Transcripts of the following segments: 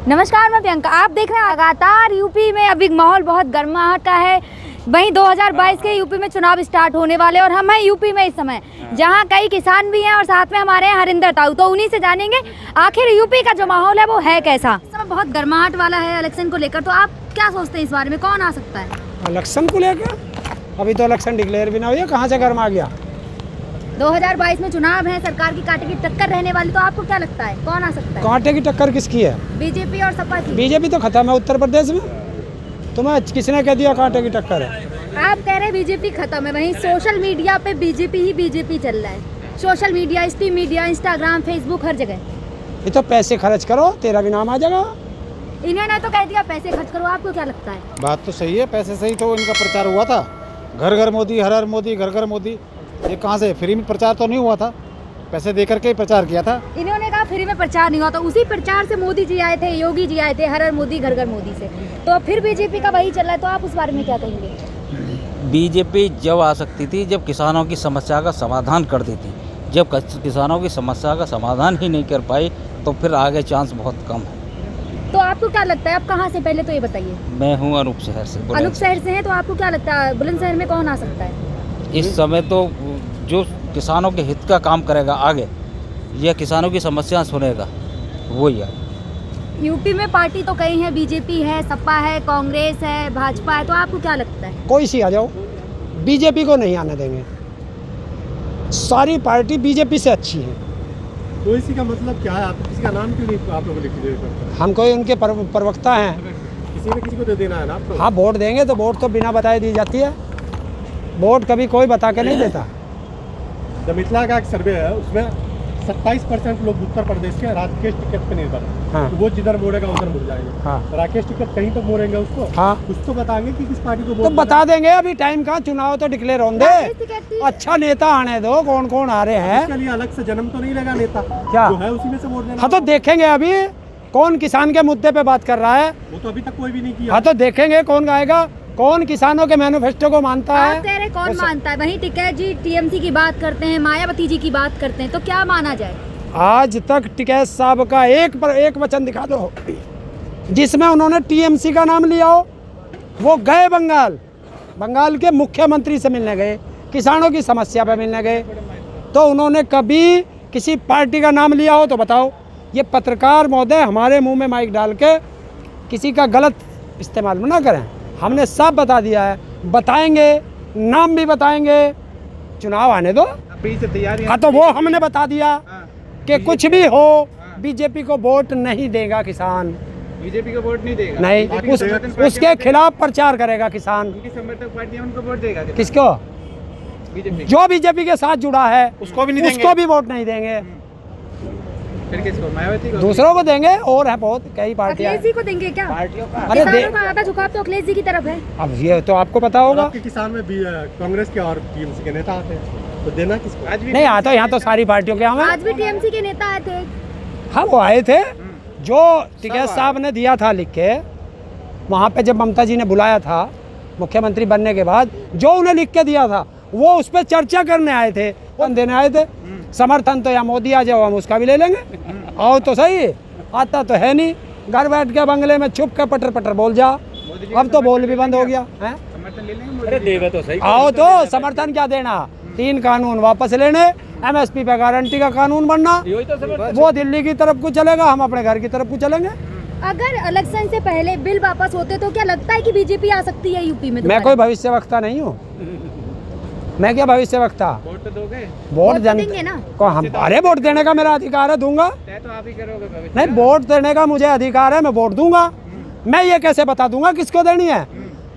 नमस्कार, मैं प्रियंका। आप देख रहे हैं लगातार यूपी में अभी माहौल बहुत गर्माहट का है। वहीं 2022 के यूपी में चुनाव स्टार्ट होने वाले और हम हैं यूपी में इस समय, जहां कई किसान भी हैं और साथ में हमारे हैं हरिंदर ताऊ। तो उन्हीं से जानेंगे आखिर यूपी का जो माहौल है वो है कैसा। इस समय बहुत गर्माहट वाला है इलेक्शन को लेकर, तो आप क्या सोचते हैं इस बारे में, कौन आ सकता है इलेक्शन को लेकर? अभी तो इलेक्शन डिक्लेयर भी ना हुई है, कहाँ से गर्म आ गया। 2022 में चुनाव है, सरकार की कांटे की टक्कर रहने वाली, तो आपको क्या लगता है कौन आ सकता है? कांटे की टक्कर किसकी है? बीजेपी और सपा की। बीजेपी तो खत्म है उत्तर प्रदेश में। तुम्हें किसने कह दिया कांटे की टक्कर है? आप कह रहे हैं बीजेपी खत्म है, वहीं सोशल मीडिया पे बीजेपी चल रहा है। Social media, stream media, Instagram, Facebook, हर जगह। ये तो पैसे खर्च करो, तेरा भी नाम आ जाएगा। इन्होंने तो कह दिया पैसे खर्च करो, आपको क्या लगता है? बात तो सही है, पैसे से ही तो इनका प्रचार हुआ था। घर घर मोदी, हर हर मोदी, घर घर मोदी। ये कहाँ से फ्री में प्रचार तो नहीं हुआ था, पैसे दे करके ही प्रचार किया था। इन्होंने कहा फ्री में प्रचार नहीं हुआ, तो उसी प्रचार से मोदी जी आए थे, योगी जी आए थे, हर हर मोदी, घर घर मोदी से। तो फिर बीजेपी का वही चल रहा है, तो आप उस बारे में क्या कहेंगे? बीजेपी जब आ सकती थी जब किसानों की समस्या का समाधान कर देती। जब किसानों की समस्या का समाधान ही नहीं कर पाई तो फिर आगे चांस बहुत कम है। तो आपको क्या लगता है, आप कहाँ से, पहले तो ये बताइए। मैं हूँ अनूप शहर से। अनूप शहर से हैं, तो आपको क्या लगता है बुलंदशहर में कौन आ सकता है इस समय? तो जो किसानों के हित का काम करेगा आगे, या किसानों की समस्या सुनेगा, वही है। यूपी में पार्टी तो कई हैं, बीजेपी है, सपा है, कांग्रेस है, भाजपा है, तो आपको क्या लगता है? कोई सी आ जाओ, बीजेपी को नहीं आने देंगे। सारी पार्टी बीजेपी से अच्छी है। कोई सी का मतलब क्या है? आप किसी का नाम क्यों नहीं आप लोगों लिख दे? हम कोई उनके प्रवक्ता हैं। किसी न किसी को दे देना है ना आपको। हाँ, वोट देंगे तो वोट तो बिना बताए दी जाती है। वोट कभी कोई बता के नहीं देता। द मिथिला का एक सर्वे है, उसमें 27% लोग उत्तर प्रदेश के राकेश टिकट पे निर्भर है। हाँ। तो वो जिधर मोड़ेगा उधर मुड़ जाएंगे। हाँ। राकेश टिकट कहीं तो मोड़ेंगे उसको। हाँ। कुछ तो बताएंगे कि किस पार्टी को तो वोट बता देंगे, अभी टाइम का चुनाव तो डिक्लेयर होने दे। अच्छा नेता आने दो, कौन कौन आ रहे हैं। इसके लिए अलग से जन्म तो नहीं लगा नेता, क्या? जो है उसी में से वोट देना। हाँ, तो देखेंगे अभी कौन किसान के मुद्दे पे बात कर रहा है। वो तो अभी तक कोई भी नहीं किया। हाँ, तो देखेंगे कौन आएगा, कौन किसानों के मैनिफेस्टो को मानता है। आप कह रहे कौन मानता है? वहीं टिकैत जी टीएमसी की बात करते हैं, मायावती जी की बात करते हैं, तो क्या माना जाए? आज तक टिकैत साहब का एक वचन दिखा दो जिसमें उन्होंने टीएमसी का नाम लिया हो। वो गए बंगाल के मुख्यमंत्री से मिलने गए, किसानों की समस्या पर मिलने गए, तो उन्होंने कभी किसी पार्टी का नाम लिया हो तो बताओ। ये पत्रकार महोदय हमारे मुंह में माइक डाल के किसी का गलत इस्तेमाल ना करें। हमने सब बता दिया है, बताएंगे, नाम भी बताएंगे। चुनाव आने दो। हाँ, तो वो हमने बता दिया कि कुछ भी हो बीजेपी को वोट नहीं देगा किसान। बीजेपी को वोट नहीं देगा? नहीं, उसके खिलाफ प्रचार करेगा किसान। उनकी समर्थक पार्टियां उनको वोट देगा? किसको? बीजेपी। जो बीजेपी के साथ जुड़ा है उसको भी नहीं देंगे। उसको भी वोट नहीं देंगे। फिर किसको? मायावती को? दूसरों को देंगे, और है बहुत कई पार्टियां। अखिलेश जी को देंगे क्या? अरे किसानों का आधा झुकाव तो अखिलेश जी की तरफ है। अब ये तो आपको पता होगा। आपके किसान में भी कांग्रेस के और टीएमसी के नेता आते हैं, तो देना किसको? आज भी नहीं, यहाँ तो सारी पार्टियों के हमें। आज भी टीएमसी के नेता आए थे। हाँ, वो आए थे। जो टिकैत साहब ने दिया था लिख के वहाँ पे, जब ममता जी ने बुलाया था मुख्यमंत्री बनने के बाद, जो उन्हें लिख के दिया था वो उस पर चर्चा करने आए थे, वो देने आए थे। समर्थन तो या मोदी आ जाओ, हम उसका भी ले लेंगे। आओ तो सही, आता तो है नहीं। घर बैठ के बंगले में छुप के पटर पटर बोल जा। अब तो बोल भी बंद हो गया है। समर्थन ले लेंगे? अरे देगा तो सही। आओ तो समर्थन क्या देना, 3 कानून वापस लेने, एमएसपी पे गारंटी का कानून बनना, वो दिल्ली की तरफ को चलेगा, हम अपने घर की तरफ को चलेंगे। अगर इलेक्शन से पहले बिल वापस होते तो क्या लगता है कि बीजेपी आ सकती है यूपी में? मैं कोई भविष्यवक्ता नहीं हूँ। मैं क्या भविष्यवक्ता? वोट तो दोगे? वोट देंगे ना? को हम, अरे वोट देने का मेरा अधिकार है, दूंगा। तय तो आप ही करोगे भविष्य। नहीं, वोट देने का मुझे अधिकार है, मैं वोट दूंगा। मैं ये कैसे बता दूंगा किसको देनी है?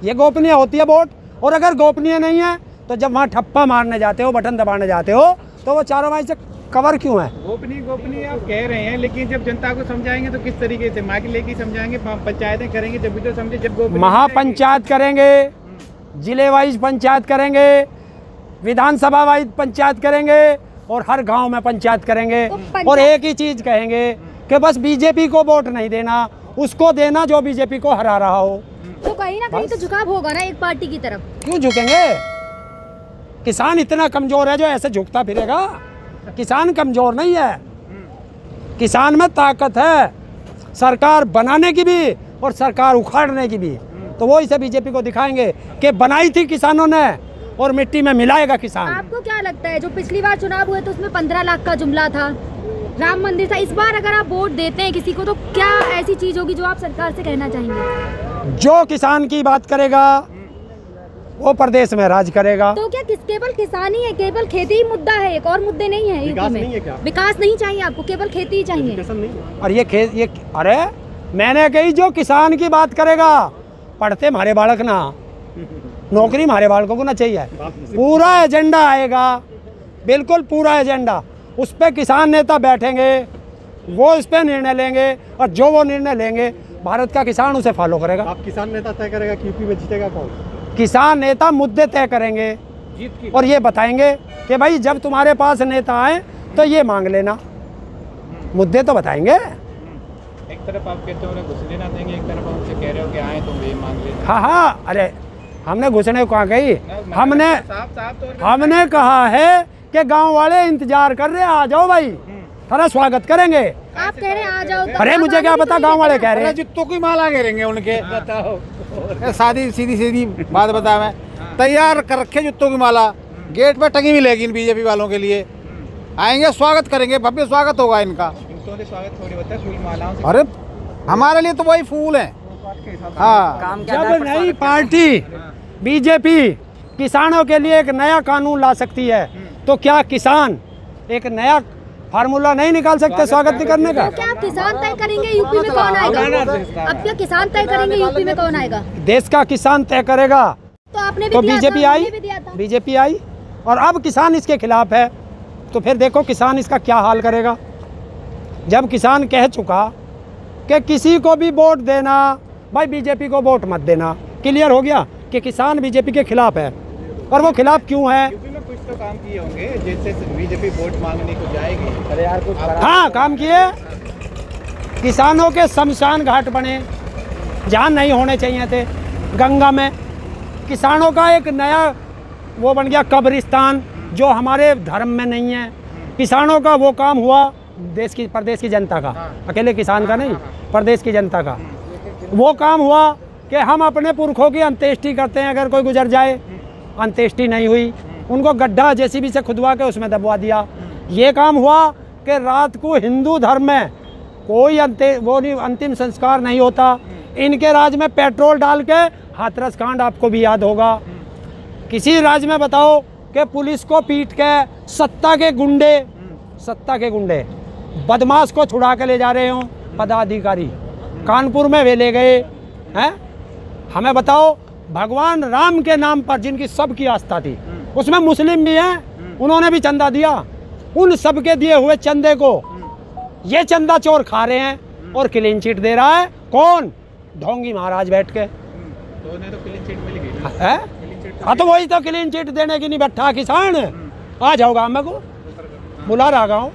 ये गोपनीय होती है वोट। और अगर गोपनीय नहीं है तो जब वहाँ ठप्पा मारने जाते हो, बटन दबाने जाते हो, तो वो चारों भाई से कवर क्यों है? गोपनीय आप कह रहे हैं, लेकिन जब जनता को समझाएंगे तो किस तरीके से? माइक लेके समझाएंगे, पंचायतें करेंगे, जब भी तो समझे। जब महापंचायत करेंगे, जिले वाइज पंचायत करेंगे, विधानसभा वाइज पंचायत करेंगे, और हर गांव में पंचायत करेंगे। और एक ही चीज कहेंगे कि बस बीजेपी को वोट नहीं देना, उसको देना जो बीजेपी को हरा रहा हो। तो कहीं ना कहीं तो झुकाव होगा ना एक पार्टी की तरफ। क्यों झुकेंगे? किसान इतना कमजोर है जो ऐसे झुकता फिरेगा? किसान कमजोर नहीं है, किसान में ताकत है। सरकार बनाने की भी और सरकार उखाड़ने की भी। तो वो इसे बीजेपी को दिखाएंगे कि बनाई थी किसानों ने और मिट्टी में मिलाएगा किसान। आपको क्या लगता है, जो पिछली बार चुनाव हुए तो उसमें 15 लाख का जुमला था, राम मंदिर था, इस बार अगर आप वोट देते हैं किसी को तो क्या ऐसी चीज होगी जो आप सरकार से कहना चाहेंगे? जो किसान की बात करेगा वो प्रदेश में राज करेगा। तो क्या केवल किसान ही है, केवल खेती ही मुद्दा है, एक और मुद्दे नहीं है यूपी में? नहीं है क्या? विकास नहीं चाहिए आपको, केवल खेती ही चाहिए? एजुकेशन नहीं। और ये अरे मैंने कही जो किसान की बात करेगा, पढ़ते हमारे बालक ना, नौकरी हमारे बालकों को ना चाहिए। पूरा एजेंडा आएगा, बिल्कुल पूरा एजेंडा, उस पर किसान नेता बैठेंगे, वो इस पर निर्णय लेंगे और जो वो निर्णय लेंगे भारत का किसान उसे फॉलो करेगा। आप किसान नेता तय करेगा कि यूपी में जीतेगा कौन? किसान नेता मुद्दे तय करेंगे और ये बताएंगे कि भाई जब तुम्हारे पास नेता आए तो ये मांग लेना, मुद्दे तो बताएंगे। एक तरफ आप कहते हो उन्हें घुसने ना देंगे, एक तरफ उनसे कह रहे हो कि आए तो वे मांग लेना। हाँ हाँ, अरे हमने घुसने को कहा गई, हमने साफ तौर पे हमने कहा है कि गांव वाले इंतजार कर रहे हैं, आ जाओ भाई, थोड़ा स्वागत करेंगे। आप कह रहे हैं आ जाओ तो अरे मुझे क्या पता, गांव वाले कह रहे हैं। जुत्तों की माला घेरेंगे उनके, बताओ सादी सीधी बात बतावे, तैयार कर रखे जुत्तों की माला, गेट पे टंगी मिलेगी इन बीजेपी वालों के लिए। आएंगे, स्वागत करेंगे, भव्य स्वागत होगा इनका। तो स्वागत थोड़ी होता है फूल मालाओं से। अरे हमारे लिए तो वही फूल है। हाँ, जब नई पार्टी बीजेपी किसानों के लिए एक नया कानून ला सकती है तो क्या किसान एक नया फार्मूला नहीं निकाल सकते स्वागत नहीं करने का? तो क्या आप किसान तय करेंगे यूपी में कौन आएगा? अब क्या किसान तय करेंगे यूपी में कौन आएगा? देश का किसान तय करेगा। तो आपने भी तो दिया बीजेपी था, आई, हमने भी दिया था। बीजेपी आई और अब किसान इसके खिलाफ है, तो फिर देखो किसान इसका क्या हाल करेगा। जब किसान कह चुका कि किसी को भी वोट देना, भाई बीजेपी को वोट मत देना, क्लियर हो गया कि किसान बीजेपी के खिलाफ है। और वो खिलाफ क्यों है? यूपी में कुछ तो काम किए होंगे जिससे बीजेपी वोट मांगने को जाएगी। अरे यार कुछ हाँ, काम किए। किसानों के शमशान घाट बने जहाँ नहीं होने चाहिए थे, गंगा में किसानों का एक नया वो बन गया कब्रिस्तान, जो हमारे धर्म में नहीं है। किसानों का वो काम हुआ, देश की प्रदेश की जनता का, अकेले किसान का नहीं, प्रदेश की जनता का वो काम हुआ कि हम अपने पुरखों की अंत्येष्टि करते हैं। अगर कोई गुजर जाए, अंत्येष्टि नहीं हुई, उनको गड्ढा जेसीबी से खुदवा के उसमें दबवा दिया। ये काम हुआ कि रात को हिंदू धर्म में कोई अंतिम संस्कार नहीं होता। इनके राज्य में पेट्रोल डाल के हाथरस कांड आपको भी याद होगा। किसी राज्य में बताओ कि पुलिस को पीट के सत्ता के गुंडे बदमाश को छुड़ा के ले जा रहे हों पदाधिकारी, कानपुर में वे ले गए हैं। हमें बताओ, भगवान राम के नाम पर जिनकी सबकी आस्था थी, उसमें मुस्लिम भी हैं, उन्होंने भी चंदा दिया। उन सब के दिए हुए चंदे को ये चंदा चोर खा रहे हैं और क्लीन चिट दे रहा है कौन? ढोंगी महाराज बैठ के। तो उन्हें तो क्लीन चिट मिल गई ना। है? हाँ, तो वही तो क्लीन चिट देने की नहीं बैठा किसान। आ जाओ गाँव में, को बुला रहा गाँव।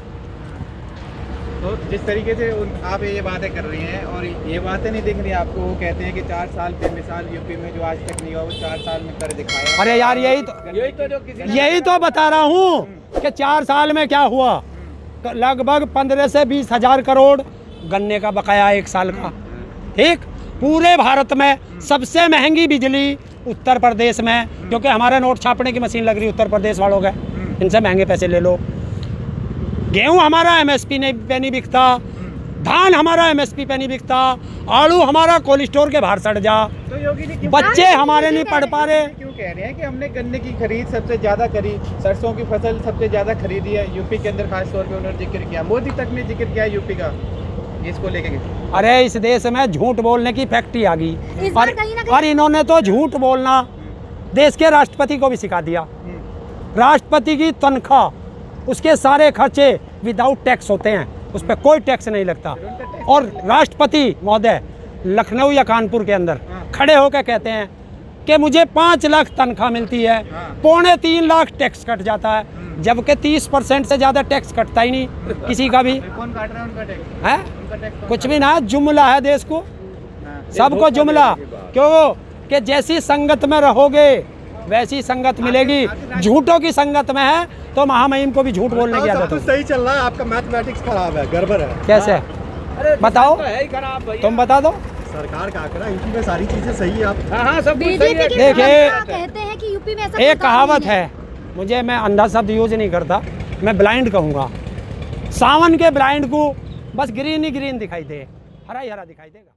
तो जिस तरीके से आप ये बातें कर रही हैं और ये बातें नहीं दिख रही आपको, वो कहते हैं कि 4 साल पे मिसाल यूपी में जो आज तक नहीं हुआ वो 4 साल में कर दिखाया। अरे यार, यही तो बता रहा हूँ कि 4 साल में क्या हुआ। लगभग 15 से 20 हजार करोड़ गन्ने का बकाया 1 साल का। ठीक, पूरे भारत में सबसे महंगी बिजली उत्तर प्रदेश में, क्योंकि हमारे नोट छापने की मशीन लग रही उत्तर प्रदेश वालों के, इनसे महंगे पैसे ले लो। गेहूं हमारा एमएसपी पे नहीं बिकता, धान हमारा एमएसपी पे नहीं बिकता, आलू हमारा कोल्ड स्टोर के बाहर सड़ जा। तो योगी जी क्यों बच्चे हमारे नहीं पढ़ पा रहे। क्यों कह रहे हैं कि हमने गन्ने की खरीद सबसे ज़्यादा करी, सरसों की फसल सबसे ज़्यादा खरीदी है यूपी के अंदर, खास तौर पे उन्होंने जिक्र किया, मोदी तक ने जिक्र किया यूपी का, इसको लेके। अरे इस देश में झूठ बोलने की फैक्ट्री आ गई इस बार कहीं ना कहीं- और इन्होंने तो झूठ बोलना देश के राष्ट्रपति को भी सिखा दिया। राष्ट्रपति की तनख्वाह, उसके सारे खर्चे विदाउट टैक्स होते हैं, उस पर कोई टैक्स नहीं लगता। और राष्ट्रपति महोदय लखनऊ या कानपुर के अंदर खड़े होकर कहते हैं कि मुझे 5 लाख तनख्वाह मिलती है, 2.25 लाख टैक्स कट जाता है, जबकि 30% से ज़्यादा टैक्स कटता ही नहीं किसी का भी। कौन काट रहा है उनका टैक्स? है उनका टैक्स कुछ भी ना, जुमला है देश को, सबको जुमला। क्यों कि जैसी संगत में रहोगे वैसी संगत मिलेगी। झूठों की संगत में है तो महामहिम को भी झूठ बोलने की आदत तो है। सही चल रहा है, आपका मैथमेटिक्स खराब है, गड़बड़ है। कैसे? बताओ, तुम बता दो। सरकार का आंकड़ा यूपी में सारी चीजें सही है। आप हाँ सब कुछ सही बीजेपी है। के देखिए, कहते हैं कि यूपी में ऐसा एक कोई काम कहावत नहीं है, मुझे, मैं अंधा शब्द यूज नहीं करता, मैं ब्लाइंड कहूँगा। सावन के ब्लाइंड को बस ग्रीन ही ग्रीन दिखाई दे, हरा ही हरा दिखाई देगा।